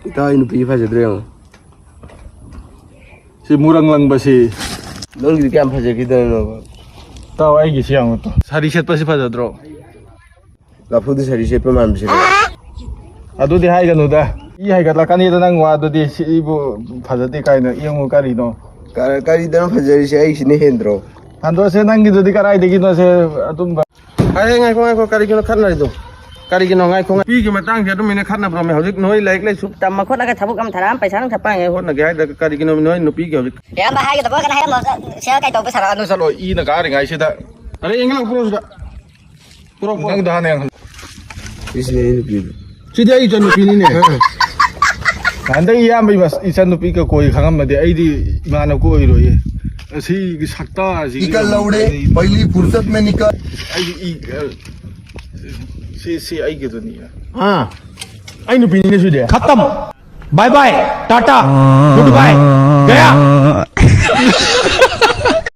이따 이 누피 파져드려. 시 무랑랑바시 너는 이렇게 안 파져 기다려. 따와 아이기 시향 또 살이 셋바시 파져들어. 라포드 사리 셰프만 비시래. 아도디 하이가 노다. 이 하이가 라카니다 난와 아도디 시부 파져디 까이나 이용우 까리노. 까리다는 파져리시 아이시네 핸드로. 한도세 난기도디 까라이 되기노세 아둠바. 아이 ngaiko 까리기노 칸나리도. 까리기노 ngaiko 삐기 마땅 제도미네 칸나 브로메 hojik noi lek lek sup tầm mà khuất cái thabo cầm thà ram phải sáng thà pa nghe hot na gai da 까리기노 noi no 삐기 hojik. để em ba hai cái thabo cái này em một xe cái tàu với sara anu salo ina ka ringa isida. Are inglang puro suda. Puro nang dahan yang. Isne nupi. Sidi ai jan nupi ni ne. Andang iya mai mas isan nupi ka koi khangam ma de ai di mana ko iro ye. Asi sakta si निकल लौड़े पहली फुर्सत में निकल ai si ai ke dunia. Ha. Ai nupi ni sudah. खत्म bye bye tata goodbye गया